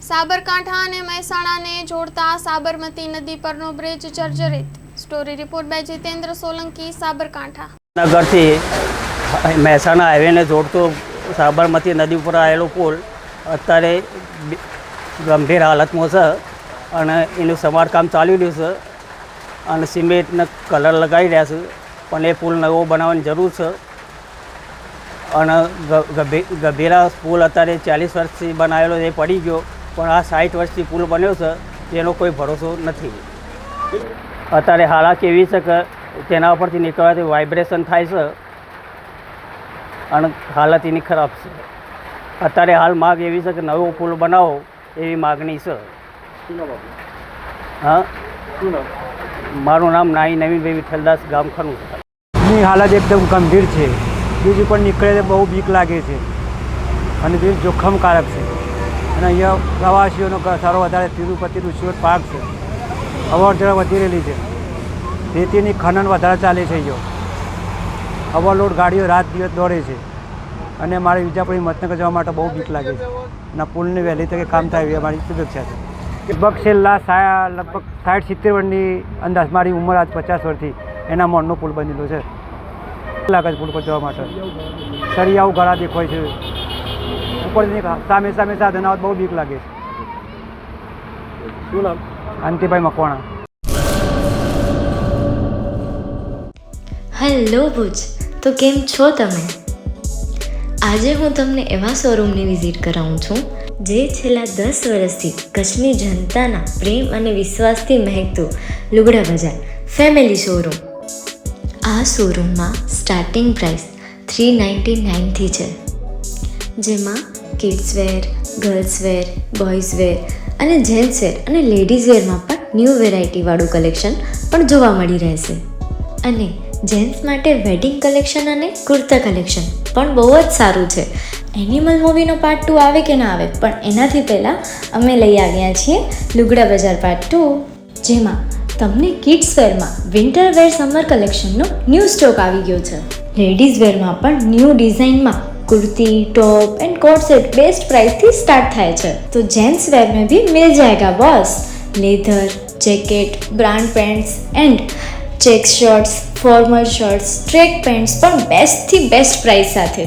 સાબરકાંઠા અને મહેસાણાને જોડતા સાબરમતી નદી પરનો બ્રિજ જર્જરિત। Story report by Jitendra Solanki, Sabarkantha. નગરથી મહેસાણા હાઈવેને જોડતો સાબરમતી નદી ઉપર આવેલો પુલ અત્યારે ગંભીર હાલતમાં છે અને એનું સમારકામ ચાલી રહ્યું છે અને સિમેન્ટને કલર લગાવી રહ્યા છે, પણ એ પુલ નવો બનાવવાની જરૂર છે અને ગંભીરા પુલ અત્યારે 40 વર્ષથી બનાવેલો એ પડી ગયો, પણ આ 60 વર્ષથી પુલ બન્યો છે તેનો કોઈ ભરોસો નથી। અત્યારે હાલત એવી છે કે તેના ઉપરથી નીકળવાથી વાઇબ્રેશન થાય છે અને હાલત એની ખરાબ છે। અત્યારે હાલ માગ એવી છે કે નવો પુલ બનાવો એવી માગણી છે। હા, મારું નામ નાઈ નવીનભાઈ વિઠ્ઠલદાસ, ગામ ખનુસા। ની હાલત એકદમ ગંભીર છે। બ્રિજ ઉપર નીકળે બહુ બીક લાગે છે અને બ્રિજ જોખમકારક છે અને અહીંયા પ્રવાસીઓનો ઘસારો વધારે તિરુપતિ ઋષિવટ પાર્ક છે, અવરજવર વધી રહેલી છે, રેતીની ખનન વધારે ચાલે છે। અહીંયા ઓવરલોડ ગાડીઓ રાત દિવસ દોડે છે અને મારે વિજાપુર મતનગર જવા માટે બહુ બીક લાગે છે અને પુલની વહેલી તકે કામ થાય એવી અમારી શુભેચ્છા છે। લગભગ છેલ્લા 60-70 વર્ષની અંદાજ, મારી ઉંમર આજ 50 વર્ષથી, એના મોડનો પુલ બનેલો છે। લાગે છે પુલ પર જવા માટે, સરિયાઓ ઘણા દેખાય છે, ઉપરથી સામે સાધન આવત બહુ બીક લાગે છે। શું નામ? અંતિભાઈ મકવાણા। હેલો ભુજ, તો કેમ છો તમે? આજે હું તમને એવા શોરૂમની વિઝિટ કરાવું છું જે છેલ્લા 10 વર્ષથી કચ્છની જનતાના પ્રેમ અને વિશ્વાસથી મહેકતું લુગડા બજાર ફેમિલી શોરૂમ। આ શોરૂમમાં સ્ટાર્ટિંગ પ્રાઇસ 399થી છે, જેમાં kids wear, girls wear, boys wear અને જેન્ટ્સ વેર અને લેડીઝ વેરમાં પણ ન્યૂ વેરાયટીવાળું કલેક્શન પણ જોવા મળી રહેશે। અને જેન્ટ્સ માટે વેડિંગ કલેક્શન અને કુર્તા કલેક્શન પણ બહુ જ સારું છે। એનિમલ મૂવીનો પાર્ટ 2 આવે કે ના આવે, પણ એનાથી પહેલાં અમે લઈ આવ્યા છીએ લુગડા બજાર પાર્ટ 2, જેમાં તમને કિડ્સ વેરમાં વિન્ટર વેર સમર કલેક્શનનો ન્યૂ સ્ટોક આવી ગયો છે। લેડીઝ વેરમાં પણ ન્યૂ ડિઝાઇનમાં kurti, top and coat set best price थी स्टार्ट थाय छे। तो जेंट्स वेर में भी मिल जाएगा boss. Leather, jacket, brand pants and check shirts, formal shirts, track pants पर बेस्ट थी बेस्ट प्राइस साथे।